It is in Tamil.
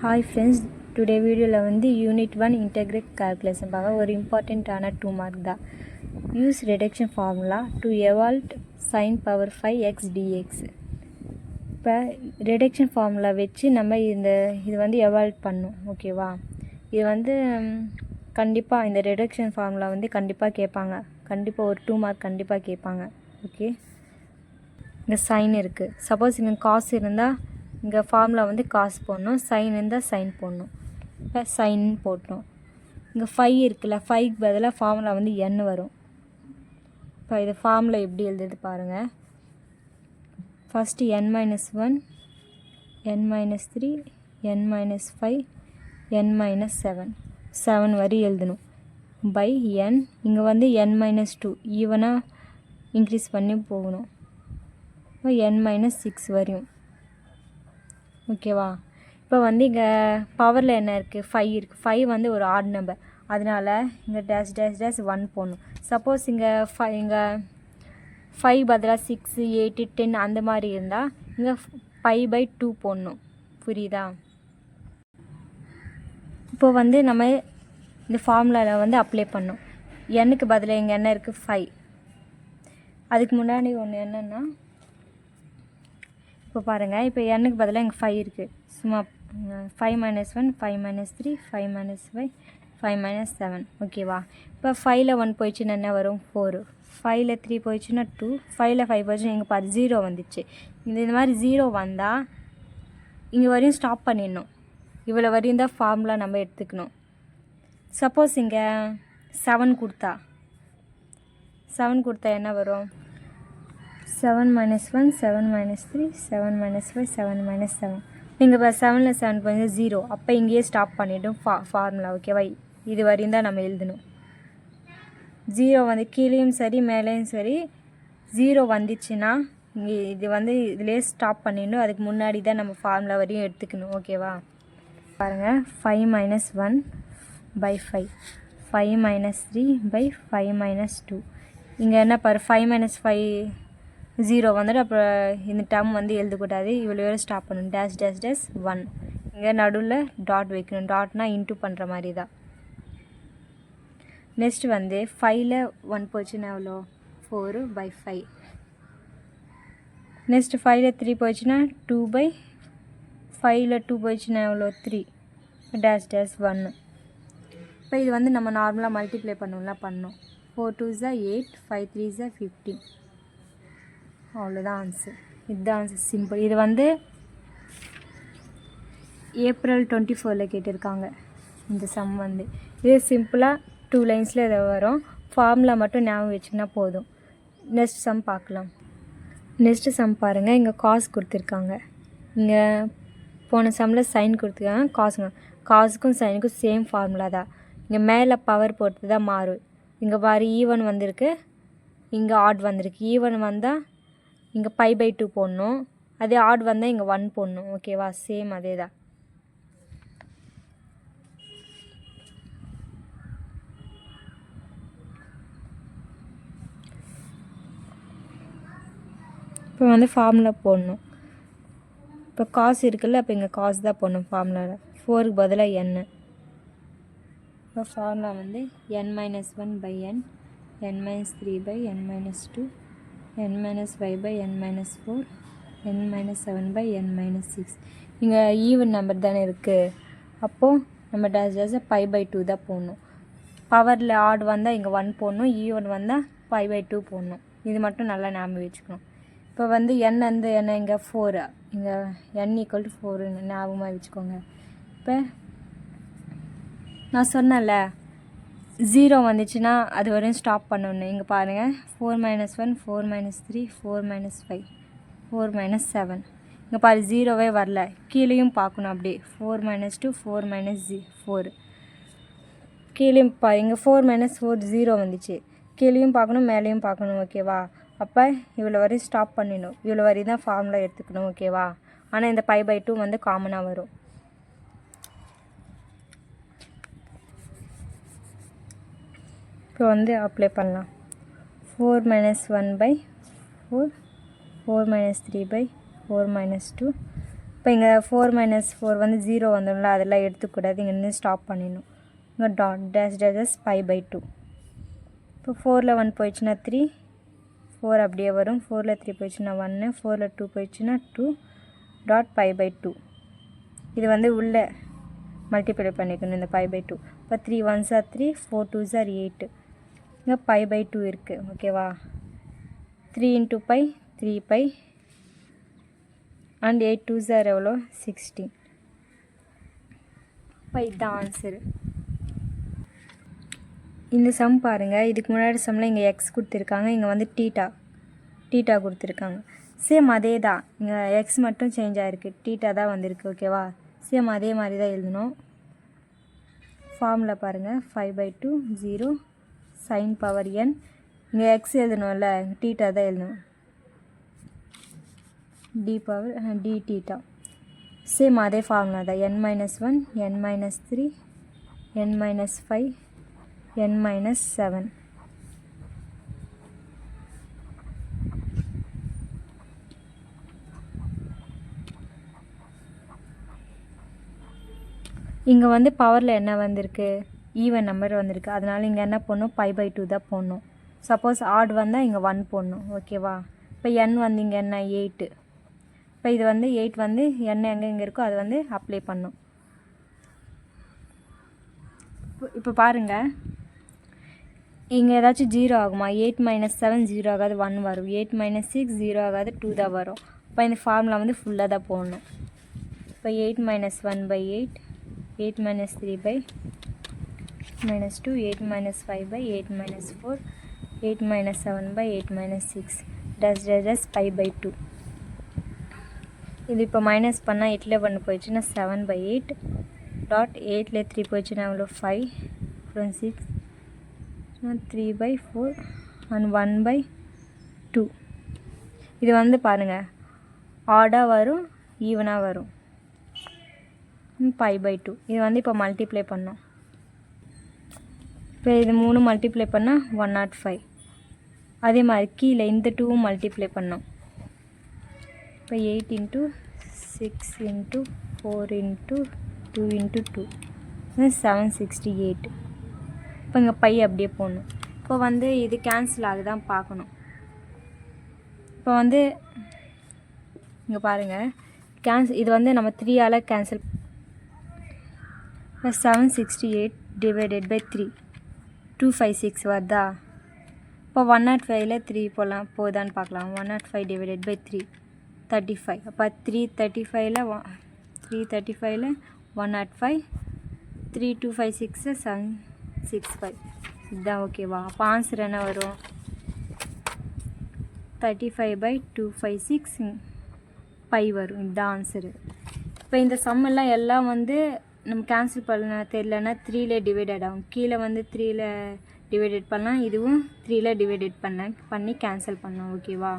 Hi friends, today video la வந்து யூனிட் 1 integrate calculation பார்க்க ஒரு இம்பார்ட்டன்ட்டான 2 மார்க் தான். Use reduction formula to evaluate sin power 5x dx. இப்போ reduction formula வச்சு நம்ம இது வந்து evaluate பண்ணோம். ஓகேவா? இது வந்து கண்டிப்பாக இந்த reduction formula வந்து கண்டிப்பாக கேட்பாங்க. கண்டிப்பாக ஒரு 2 மார்க் கண்டிப்பாக கேட்பாங்க. ஓகே, இங்கே சைன் இருக்குது. சப்போஸ் இங்கே காசு இருந்தால் இங்கே ஃபார்முலா வந்து காசு போடணும், சைன் இருந்தால் சைன் போடணும். இப்போ சைன் போட்டோம். இங்கே 5 இருக்குல்ல, 5க்கு பதிலாக ஃபார்முலா வந்து n வரும். இப்போ இது ஃபார்முலா எப்படி எழுதுறது பாருங்கள். First n-1, n-3, n-5, n-7 7 வரி எழுதணும். பை n, இங்கே வந்து n-2 ஈவனாக இன்க்ரீஸ் பண்ணி போகணும். இப்போ n-6 வரையும். ஓகேவா? இப்போ வந்து இங்கே பவரில் என்ன இருக்குது? 5 இருக்குது. 5 வந்து ஒரு ஆட் நம்பர், அதனால் இங்கே டேஷ் டேஷ் டேஷ் 1 போடணும். சப்போஸ் இங்கே 5 பதிலாக 6, 8, 10 அந்த மாதிரி இருந்தால் இங்கே 5/2 போடணும். புரியுதா? இப்போ வந்து நம்ம இந்த ஃபார்முலாவில் வந்து அப்ளை பண்ணோம். எண்ணுக்கு பதிலாக இங்கே என்ன இருக்குது? 5. அதுக்கு முன்னாடி ஒன்று என்னென்னா, இப்போ பாருங்கள், இப்போ எண்ணுக்கு பதிலாக இங்கே 5 இருக்குது. சும்மா 5 - 1, 5 - 3, 5 - 5, 5 - 7. ஓகேவா? இப்போ 5ல் 1 போயிடுச்சுன்னா என்ன வரும்? 4. 5ல் 3 போயிடுச்சுன்னா 2. 5ல் 5 போயிடுச்சுன்னா இங்கே பாரு 0 வந்துச்சு. இந்த மாதிரி 0 வந்தால் இங்கே வரையும் ஸ்டாப் பண்ணிடணும். இவ்வளோ வரையும் தான் ஃபார்முலா நம்ம எடுத்துக்கணும். சப்போஸ் இங்கே 7 கொடுத்தா என்ன வரும்? 7 - 1, 7 - 3, 7 - 5, 7 - 7. நீங்கள் இப்போ 7ல் 7 கொஞ்சம் 0, அப்போ இங்கேயே ஸ்டாப் பண்ணிவிடும் ஃபார்முலா. ஓகேவா? இது வரையும் தான் நம்ம எழுதணும். 0 வந்து கீழேயும் சரி மேலேயும் சரி 0 வந்துச்சுன்னா இங்கே இது வந்து இதிலே ஸ்டாப் பண்ணிடணும். அதுக்கு முன்னாடி தான் நம்ம ஃபார்முலா வரையும் எடுத்துக்கணும். ஓகேவா? பாருங்கள், 5 - 1/5, 5 - 3/5 - 2. இங்கே என்ன பாரு, 5 - 5 0 வந்துட்டு அப்புறம் இந்த டேர்ம் வந்து எழுதக்கூடாது. இவ்வளோ வேறு ஸ்டாப் பண்ணணும். Dash dash dash 1. இங்கே நடுவில் டாட் வைக்கணும். டாட்னா இன்ட்டு பண்ணுற மாதிரி தான். நெக்ஸ்ட் வந்து 5ல் 1 போச்சுன்னா எவ்வளோ? 4/5. நெக்ஸ்ட் 5ல் 3 போச்சுன்னா 2/5. 5ல் 2 போச்சுன்னா எவ்வளோ? 3. Dash dash 1. இப்போ இது வந்து நம்ம நார்மலாக மல்டிப்ளை பண்ணோம். 4 2s are 8, 5 3s are 15. அவ்வளோதான் ஆன்சர். இதுதான் ஆன்சர், சிம்பிள். இது வந்து ஏப்ரல் 24ல் கேட்டிருக்காங்க இந்த சம் வந்து. இது சிம்பிளாக 2 லைன்ஸில் இதை வரும். ஃபார்முலா மட்டும் ஞாபகம் வச்சுக்கினா போதும். நெக்ஸ்ட் சம் பார்க்கலாம். நெக்ஸ்ட்டு சம் பாருங்கள். இங்கே காசு கொடுத்துருக்காங்க. இங்கே போன சம்மில் சைன் கொடுத்துருக்காங்க. காசுக்கும் சைனுக்கும் சேம் ஃபார்முலா தான். இங்கே மேலே பவர் போட்டு தான் மாறும். இங்கே பாரு, ஈவன் வந்திருக்கு, இங்கே ஆட் வந்திருக்கு. ஈவன் வந்தால் இங்கே 5/2 போடணும். அதே ஆட் வந்தால் இங்கே 1 போடணும். ஓகேவா? சேம் அதே தான். இப்போ வந்து ஃபார்முலா போடணும். இப்போ காசு இருக்குல்ல, அப்போ இங்கே காசு தான் போடணும் ஃபார்முலாவில். 4க்கு பதிலாக n. இப்போ ஃபார்முலா வந்து n-1/n, n-3/n-2, n-5/n-4, n-7/n-6. இங்கே ஈவன் நம்பர் தானே இருக்குது. அப்போது நம்ம டேஷ் டேஷ் 5/2 தான் போடணும். பவரில் ஆட் வந்தால் இங்கே 1 போடணும். ஈவன் வந்தால் 5/2 போடணும். இது மட்டும் நல்லா ஞாபகம் வச்சுக்கணும். இப்போ வந்து n வந்து என்ன? இங்கே 4. இங்கே n = 4 ஞாபகமாக வச்சுக்கோங்க. இப்போ நான் சொன்னேன்ல, 0 வந்துச்சுன்னா அது வரையும் ஸ்டாப் பண்ணணும். இங்கே பாருங்கள், 4 - 1, 4 - 3, 4 - 5, 4 - 7. இங்கே பாரு, 0வே வரல. கீழேயும் பார்க்கணும். அப்படியே 4 - 2, 4 - 4. கீழேயும் பாரு, இங்கே 4 - 4 0 வந்துச்சு. கீழேயும் பார்க்கணும், மேலேயும் பார்க்கணும். ஓகேவா? அப்போ இவ்வளோ வரையும் ஸ்டாப் பண்ணிடணும். இவ்வளோ வரையும் தான் ஃபார்முலா எடுத்துக்கணும். ஓகேவா? ஆனால் இந்த 5/2 வந்து காமனாக வரும். இப்போ வந்து அப்ளை பண்ணலாம். 4 - 1/4, 4 - 3/4 - 2, இப்போ இங்கே 4 மைனஸ் 4 வந்து 0 வந்துடும்ல, அதெல்லாம் எடுத்துக்கூடாது. இங்கே நின்று ஸ்டாப் பண்ணிடணும். இங்கே டாட் டேஷ் டேஷஸ் π/2. இப்போ 4ல் 1 போயிடுச்சுன்னா 3, 4 அப்படியே வரும். 4ல் 3 போயிடுச்சுன்னா 1, 4ல் 2 போயிடுச்சுன்னா 2 டாட் π/2. இது வந்து உள்ளே மல்டிப்ளை பண்ணிக்கணும் இந்த π/2. இப்போ 3 1s are 3, 4 2s are 8. இங்கே π/2 இருக்குது. ஓகேவா? 3 into π 3π அண்ட் 8 2s are எவ்வளோ 16. இப்போ இதுதான் ஆன்சரு. இந்த சம் பாருங்கள். இதுக்கு முன்னாடி சம்மில் இங்கே எக்ஸ் கொடுத்துருக்காங்க, இங்கே வந்து டீட்டா கொடுத்துருக்காங்க. சேம் அதே தான், இங்கே எக்ஸ் மட்டும் சேஞ்ச் ஆகிருக்கு, டீட்டா தான் வந்திருக்கு. ஓகேவா? சேம் அதே மாதிரி தான் எழுதணும். ஃபார்மில் பாருங்கள், 5/2 0 sin power n. இங்கே எக்ஸ் எழுதணும்ல, டீட்டா தான் எழுதணும், d டீட்டா. சேம் அதே ஃபார்முலா தான், n-1 n-3 n-5 n-7. இங்கே வந்து பவரில் என்ன வந்திருக்கு, ஈவன் நம்பர் வந்திருக்கு. அதனால் இங்கே என்ன போடணும், π/2 தான் போடணும். சப்போஸ் ஆட் வந்தால் இங்கே 1 போடணும். ஓகேவா? இப்போ n வந்து இங்கே என்ன 8. இப்போ இது வந்து 8 வந்து n எங்கே இருக்கோ அது வந்து அப்ளை பண்ணும். இப்போ பாருங்கள், இங்கே ஏதாச்சும் 0 ஆகுமா? 8 - 7 0 ஆகாது, 1 வரும். 8 - 6 0 ஆகாது, 2 தான் வரும். இப்போ இந்த ஃபார்முலா வந்து ஃபுல்லாக தான் போடணும். இப்போ 8 - 1/8 8 - 3/-2 8 - 5/8 - 4 8 - 7/8 - 6 dash π/2. இது இப்போ மைனஸ் பண்ணால் 8ல் 1 போயிடுச்சுன்னா 7/8 டாட் 8ல் 3 போயிடுச்சுன்னா எவ்வளோ 5 அப்புறம் 6 3/4 அண்ட் 1/2. இது வந்து பாருங்கள், ஆடாக வரும், ஈவனாக வரும். π/2 இது வந்து இப்போ மல்டிப்ளை பண்ணோம். இப்போ இது 3 மல்டிப்ளை பண்ணால் 105. அதே மாதிரி கீழே இந்த 2 மல்டிப்ளை பண்ணோம். இப்போ 8 × 6 × 4 × 2 × 2 768. இப்போ இங்கே பை அப்படியே போடணும். இப்போ வந்து இது கேன்சல் ஆகுதான் பார்க்கணும். இப்போ வந்து இங்கே பாருங்கள், இது வந்து நம்ம 3ஆல் கேன்சல். 768 divided by 3 256 வருதா? இப்போ 105ல் 3 போதான்னு பார்க்கலாம். 105 divided by 3 35. அப்போ 335ல் 105 3 2 5 6 765. இதுதான். ஓகேவா? அப்போ ஆன்சர் என்ன வரும்? 35/256 பை வரும். இதுதான் ஆன்சரு. இப்போ இந்த சம்மெல்லாம் எல்லாம் வந்து நம்ம கேன்சல் பண்ண தெரியலன்னா 3ல் டிவைடட் ஆகும். கீழே வந்து 3ல் டிவைடட் பண்ணலாம், இதுவும் 3ல் டிவைடட் பண்ணி கேன்சல் பண்ணலாம். ஓகேவா?